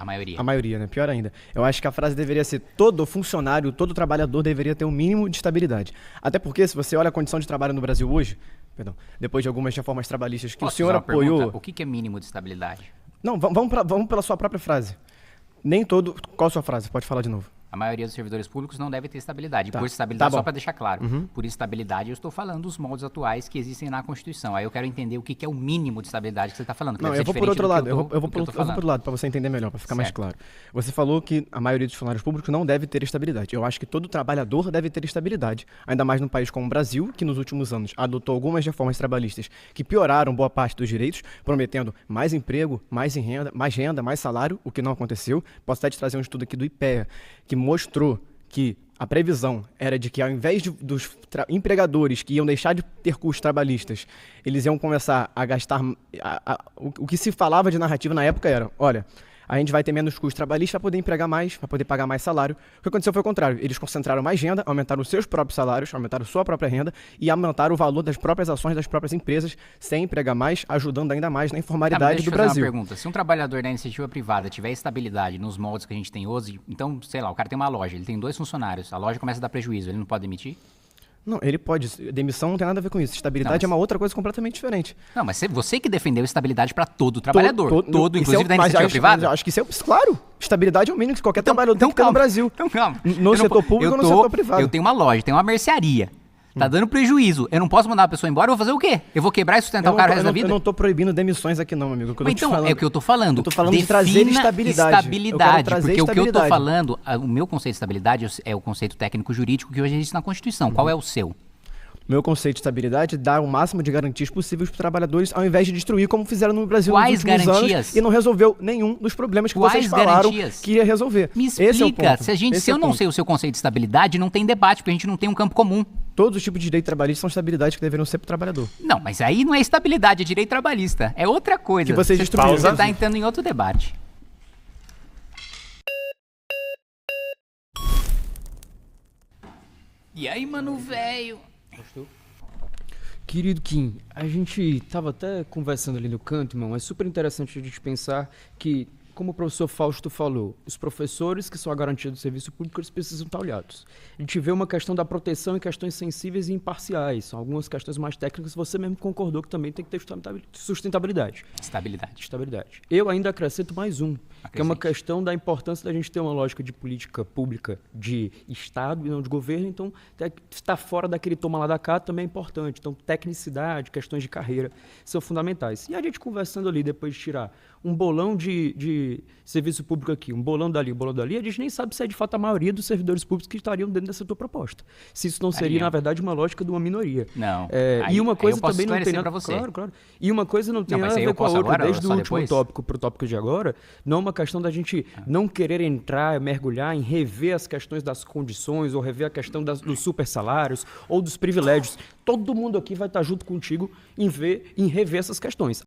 maioria. A maioria, né? Pior ainda. Eu acho que a frase deveria ser: todo funcionário, todo trabalhador deveria ter um mínimo de estabilidade. Até porque, se você olha a condição de trabalho no Brasil hoje, perdão, depois de algumas reformas trabalhistas que Posso o senhor fazer uma apoiou... pergunta? O que é mínimo de estabilidade? Não, vamos pela sua própria frase. Nem todo... Qual a sua frase? Pode falar de novo. A maioria dos servidores públicos não deve ter estabilidade. Tá. Por estabilidade, Tá bom. só para deixar claro, por estabilidade eu estou falando dos moldes atuais que existem na Constituição. Aí eu quero entender o que é o mínimo de estabilidade que você está falando. que Não, deve eu ser vou por outro diferente do lado. que Eu vou do que por outro lado para você entender melhor, para ficar mais Certo. claro. Você falou que a maioria dos funcionários públicos não deve ter estabilidade. Eu acho que todo trabalhador deve ter estabilidade. Ainda mais num país como o Brasil, que nos últimos anos adotou algumas reformas trabalhistas que pioraram boa parte dos direitos, prometendo mais emprego, mais renda, mais salário, o que não aconteceu. Posso até te trazer um estudo aqui do IPEA, que mostrou que a previsão era de que, ao invés dos empregadores que iam deixar de ter custos trabalhistas, eles iam começar a gastar... O que se falava de narrativa na época era: olha, a gente vai ter menos custos trabalhistas para poder empregar mais, para poder pagar mais salário. O que aconteceu foi o contrário. Eles concentraram mais renda, aumentaram os seus próprios salários, aumentaram sua própria renda e aumentaram o valor das próprias ações das próprias empresas, sem empregar mais, ajudando ainda mais na informalidade do Brasil. Uma pergunta. Se um trabalhador da iniciativa privada tiver estabilidade nos moldes que a gente tem hoje, então, sei lá, o cara tem uma loja, ele tem 2 funcionários, a loja começa a dar prejuízo, ele não pode demitir? Não, ele pode. Demissão não tem nada a ver com isso. Estabilidade é uma outra coisa completamente diferente. Não, mas você que defendeu estabilidade para todo trabalhador. Todo, inclusive da mas iniciativa privada? Eu acho que isso é... Claro, estabilidade é o mínimo que qualquer trabalhador tem que ter no Brasil. Então calma. No setor público ou no setor privado. Eu tenho uma loja, tenho uma mercearia. Tá dando prejuízo. Eu não posso mandar a pessoa embora, eu vou fazer o quê? Eu vou quebrar e sustentar o cara o resto da vida? Eu não tô proibindo demissões aqui não, amigo. Mas então, é o que eu tô falando. Eu tô falando de trazer estabilidade. Porque o que eu tô falando, o meu conceito de estabilidade é o conceito técnico-jurídico que hoje existe na Constituição. Qual é o seu? Meu conceito de estabilidade é dar o máximo de garantias possíveis para os trabalhadores, ao invés de destruir, como fizeram no Brasil nos últimos anos, e não resolveu nenhum dos problemas que vocês falaram que ia resolver. Me explica. Esse é o ponto. Se eu não sei o seu conceito de estabilidade, não tem debate, porque a gente não tem um campo comum. Todos os tipos de direito trabalhista são estabilidades que deveriam ser para o trabalhador. Não, mas aí não é estabilidade, é direito trabalhista. É outra coisa. Que vocês destruíram. Você está entrando em outro debate. E aí, mano, velho? Querido Kim, a gente tava até conversando ali no canto, irmão. É super interessante a gente pensar que, como o professor Fausto falou, os professores, que são a garantia do serviço público, eles precisam estar olhados. A gente vê uma questão da proteção em questões sensíveis e imparciais. São algumas questões mais técnicas, você mesmo concordou que também tem que ter sustentabilidade. Estabilidade. Eu ainda acrescento mais um, que é uma questão da importância da gente ter uma lógica de política pública de Estado e não de governo. Então, estar fora daquele toma lá da cá também é importante. Então, tecnicidade, questões de carreira são fundamentais. E a gente conversando ali, depois de tirar um bolão de serviço público aqui, um bolão dali, a gente nem sabe se é de fato a maioria dos servidores públicos que estariam dentro dessa tua proposta. Se isso não seria, na verdade, uma lógica de uma minoria. Não. E uma coisa também não tem nada... Claro. E uma coisa não tem nada a ver com a outra. Agora, desde o último tópico para o tópico de agora, não é uma questão da gente não querer entrar, mergulhar em rever as questões das condições ou rever a questão dos super salários ou dos privilégios. Todo mundo aqui vai estar junto contigo em rever essas questões.